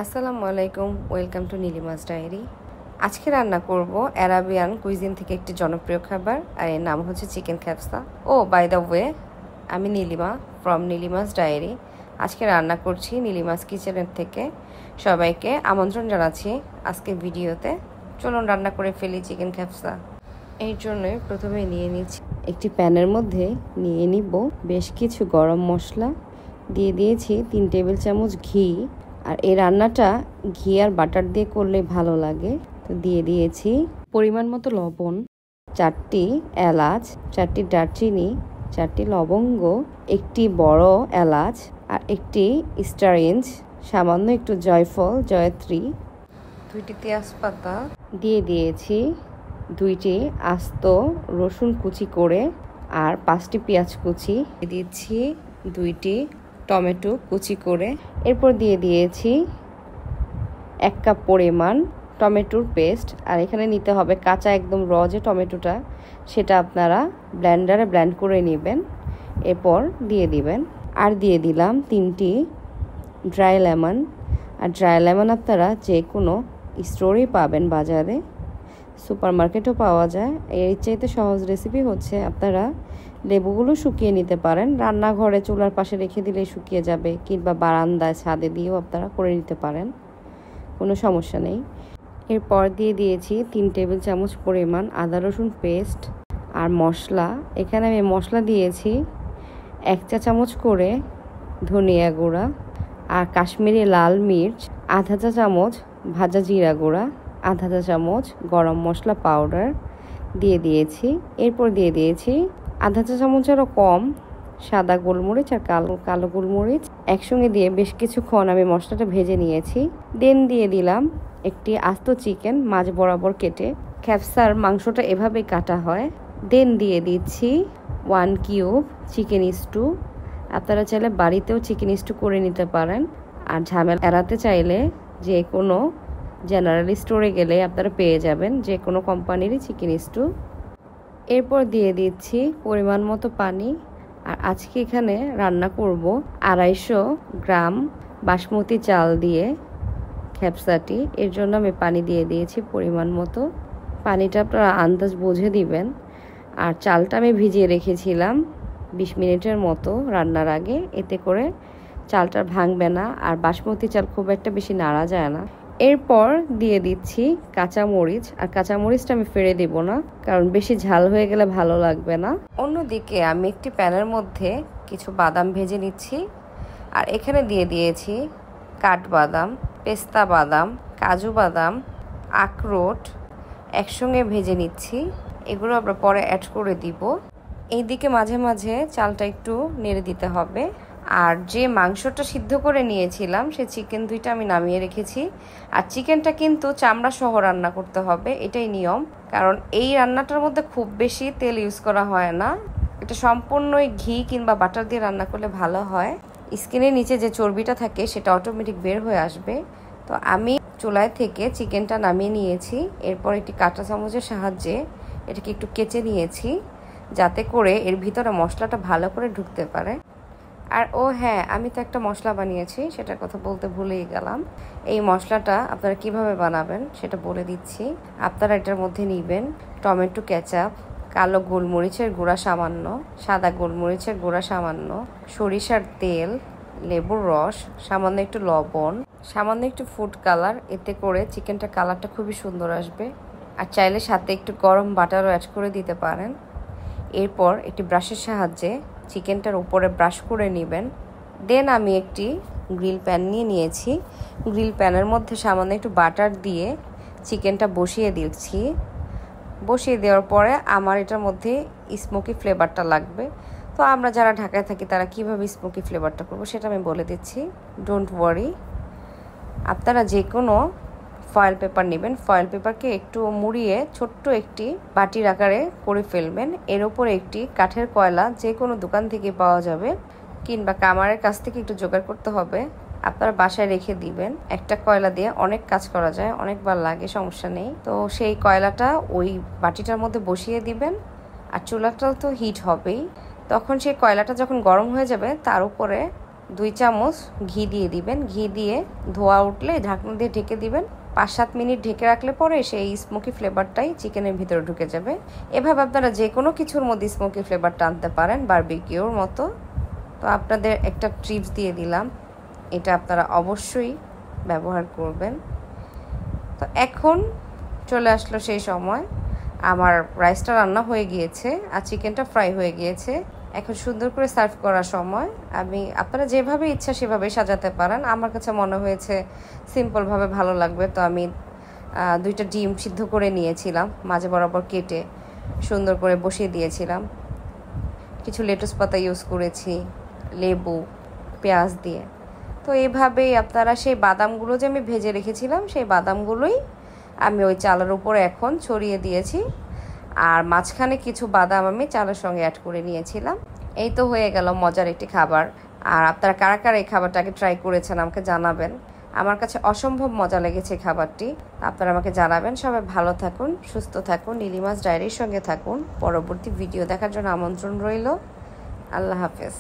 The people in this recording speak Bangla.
আসসালামু আলাইকুম, ওয়েলকাম টু নীলিমাস ডায়েরি। আজকে রান্না করব অ্যারাবিয়ান কুইজিন থেকে একটি জনপ্রিয় খাবার, আর এর নাম হচ্ছে চিকেন খ্যাপসা। ও বাই দ্য ওয়ে, আমি নীলিমা ফ্রম নীলিমাস ডায়েরি। আজকে রান্না করছি নীলিমাস কিচেনের থেকে। সবাইকে আমন্ত্রণ জানাচ্ছি আজকে ভিডিওতে। চলুন রান্না করে ফেলি চিকেন খ্যাপসা। এই জন্য প্রথমে নিয়ে নিচ্ছি একটি প্যানের মধ্যে নিয়ে নিব বেশ কিছু গরম মশলা, দিয়ে দিয়েছি 3 টেবিল চামচ ঘি। আর এই রান্নাটা ঘি আর বাটার দিয়ে করলে ভালো লাগে। তো দিয়ে দিয়েছি পরিমাণ মতো লবণ, 4টি এলাচ, 4টি দারচিনি, 4টি লবঙ্গ, একটি বড় এলাচ আর একটি স্টার ইঞ্চ, সামান্য একটু জয়ফল, জয়ত্রী, 2টি তেজপাতা, দিয়ে দিয়েছি 2টি আস্ত রসুন কুচি করে আর 5টি পেঁয়াজ কুচি, দিয়ে দিচ্ছি 2টি টমেটো কুচি করে। এরপর দিয়ে দিয়েছি 1 কাপ পরিমাণ টমেটোর পেস্ট। আর এখানে নিতে হবে কাঁচা একদম যে টমেটোটা, সেটা আপনারা ব্লেন্ডারে ব্লেন্ড করে নেবেন। এরপর দিয়ে দিবেন। আর দিয়ে দিলাম 3টি ড্রাই লেমন। আর ড্রাই লেমন আপনারা যে কোনো স্টোরেই পাবেন, বাজারে, সুপার মার্কেটেও পাওয়া যায়। এর চাইতে সহজ রেসিপি হচ্ছে আপনারা লেবুগুলো শুকিয়ে নিতে পারেন, রান্নাঘরে চুলার পাশে রেখে দিলে শুকিয়ে যাবে, কিংবা বারান্দায় ছাদে দিয়েও আপনারা করে নিতে পারেন, কোনো সমস্যা নেই। এরপর দিয়ে দিয়েছি 3 টেবিল চামচ পরিমাণ আদা রসুন পেস্ট আর মশলা। এখানে আমি মশলা দিয়েছি 1 চা চামচ করে ধনিয়া গুঁড়া আর কাশ্মীরি লাল মির্চ, আধা চা চামচ ভাজা জিরা গুঁড়া, আধা চা চামচ গরম মশলা পাউডার দিয়ে দিয়েছি। এরপর দিয়ে দিয়েছি আধা চা চামচেরও কম সাদা গোলমরিচ আর কালো গোলমরিচ। একসঙ্গে দিয়ে বেশ কিছুক্ষণ আমি মশলাটা ভেজে নিয়েছি। দেন দিয়ে দিলাম একটি আস্ত চিকেন মাঝ বরাবর কেটে। খ্যাপসার মাংসটা এভাবেই কাটা হয়। দেন দিয়ে দিচ্ছি 1 কিউব চিকেন স্টু। আপনারা চাইলে বাড়িতেও চিকেন স্টু করে নিতে পারেন। আর ঝামেলা এড়াতে চাইলে যে কোনো জেনারেল স্টোরে গেলে আপনারা পেয়ে যাবেন যে কোনো কোম্পানিরই চিকেন স্টু। এরপর দিয়ে দিচ্ছি পরিমাণ মতো পানি। আর আজকে এখানে রান্না করব 250 গ্রাম বাসমতি চাল দিয়ে খ্যাপসাটি। এর জন্য আমি পানি দিয়ে দিয়েছি পরিমাণ মতো। পানিটা আপনারা আন্দাজ বুঝে দিবেন। আর চালটা আমি ভিজিয়ে রেখেছিলাম 20 মিনিটের মতো রান্নার আগে, এতে করে চালটা ভাঙবে না আর বাসমতি চাল খুব একটা বেশি নাড়া যায় না। এরপর দিয়ে দিচ্ছি কাঁচামরিচ। আর কাঁচামরিচটা আমি ফেলে দেব না, কারণ বেশি ঝাল হয়ে গেলে ভালো লাগবে না। অন্যদিকে আমি একটি প্যানের মধ্যে কিছু বাদাম ভেজে নিচ্ছি। আর এখানে দিয়ে দিয়েছি কাঠবাদাম, পেস্তা বাদাম, কাজু বাদাম, আখরোট একসঙ্গে ভেজে নিচ্ছি। এগুলো আমরা পরে অ্যাড করে দিব। এইদিকে মাঝে মাঝে চালটা একটু নেড়ে দিতে হবে। আর যে মাংসটা সিদ্ধ করে নিয়েছিলাম সে চিকেন 2টা আমি নামিয়ে রেখেছি। আর চিকেনটা কিন্তু চামড়া সহ রান্না করতে হবে, এটাই নিয়ম। কারণ এই রান্নাটার মধ্যে খুব বেশি তেল ইউজ করা হয় না, এটা সম্পূর্ণই ঘি কিংবা বাটার দিয়ে রান্না করলে ভালো হয়। স্কিনের নিচে যে চর্বিটা থাকে সেটা অটোমেটিক বের হয়ে আসবে। তো আমি চুলায় থেকে চিকেনটা নামিয়ে নিয়েছি। এরপর একটি কাঁটা চামচের সাহায্যে এটাকে একটু কেচে নিয়েছি, যাতে করে এর ভিতরে মশলাটা ভালো করে ঢুকতে পারে। আর হ্যাঁ, আমি তো একটা মশলা বানিয়েছি, সেটার কথা বলতে ভুলেই গেলাম। এই মশলাটা আপনারা কিভাবে বানাবেন সেটা বলে দিচ্ছি। আপনারা এটার মধ্যে নিবেন টমেটো কেচাপ, কালো গোলমরিচের গুঁড়া সামান্য, সাদা গোলমরিচের গুঁড়া সামান্য, সরিষার তেল, লেবুর রস, সামান্য একটু লবণ, সামান্য একটু ফুড কালার। এতে করে চিকেনটা কালারটা খুবই সুন্দর আসবে। আর চাইলে সাথে একটু গরম বাটারও অ্যাড করে দিতে পারেন। এরপর একটি ব্রাশের সাহায্যে চিকেনটার উপরে ব্রাশ করে নেবেন। দেন আমি একটি গ্রিল প্যান নিয়েছি। গ্রিল প্যানের মধ্যে সামান্য একটু বাটার দিয়ে চিকেনটা বসিয়ে দিচ্ছি। বসিয়ে দেওয়ার পরে আমার এটার মধ্যে স্মোকি ফ্লেভারটা লাগবে। তো আমরা যারা ঢাকায় থাকি তারা কিভাবে স্মোকি ফ্লেভারটা করবো সেটা আমি বলে দিচ্ছি, ডোন্ট ওয়ারি। আপনারা যে কোনো ফয়েল পেপার নেবেন, ফয়েল পেপারকে একটু মুড়িয়ে ছোট্ট একটি বাটির আকারে করে ফেলবেন। এর উপরে একটি কাঠের কয়লা যে কোনো দোকান থেকে পাওয়া যাবে, কিংবা কামারের কাছ থেকে একটু জোগাড় করতে হবে, আপনারা বাসায় রেখে দিবেন। একটা কয়লা দিয়ে অনেক কাজ করা যায়, অনেকবার লাগে, সমস্যা নেই। তো সেই কয়লাটা ওই বাটিটার মধ্যে বসিয়ে দিবেন। আর চুলাটাও তো হিট হবেই। তখন সেই কয়লাটা যখন গরম হয়ে যাবে তার উপরে 2 চামচ ঘি দিয়ে দিবেন। ঘি দিয়ে ধোয়া উঠলে ঢাকনা দিয়ে ঢেকে দিবেন। 5-7 মিনিট ঢেকে রাখলে পরে সেই স্মোকি ফ্লেভারটাই চিকেনের ভিতরে ঢুকে যাবে। এভাবে আপনারা যে কোনো কিছুর মধ্যে স্মোকি ফ্লেভারটা আনতে পারেন, বারবিকিউর মতো। তো আপনাদের একটা টিপস দিয়ে দিলাম, এটা আপনারা অবশ্যই ব্যবহার করবেন। তো এখন চলে আসলো সেই সময়, আমার রাইসটা রান্না হয়ে গিয়েছে আর চিকেনটা ফ্রাই হয়ে গিয়েছে। এখন সুন্দর করে সার্ভ করার সময় আপনারা যেভাবে ইচ্ছা সেভাবে সাজাতে পারেন। আমার কাছে মনে হয়েছে সিম্পলভাবে ভালো লাগবে, তো আমি 2টা ডিম সিদ্ধ করে নিয়েছিলাম, মাঝে বরাবর কেটে সুন্দর করে বসিয়ে দিয়েছিলাম। কিছু লেটুস পাতা ইউজ করেছি, লেবু, পেঁয়াজ দিয়ে। তো এইভাবেই আপনারা সেই বাদামগুলো যে আমি ভেজে রেখেছিলাম সেই বাদামগুলোই আমি ওই চালের উপরে এখন ছড়িয়ে দিয়েছি, আর মাঝখানে কিছু বাদাম আমি চালের সঙ্গে অ্যাড করে নিয়েছিলাম। এই তো হয়ে গেল মজার একটি খাবার। আর আপনারা কারা কারা এই খাবারটাকে ট্রাই করেছেন আমাকে জানাবেন। আমার কাছে অসম্ভব মজা লেগেছে খাবারটি, আপনারা আমাকে জানাবেন। সবাই ভালো থাকুন, সুস্থ থাকুন, নীলিমাস ডায়েরির সঙ্গে থাকুন। পরবর্তী ভিডিও দেখার জন্য আমন্ত্রণ রইল। আল্লাহ হাফেজ।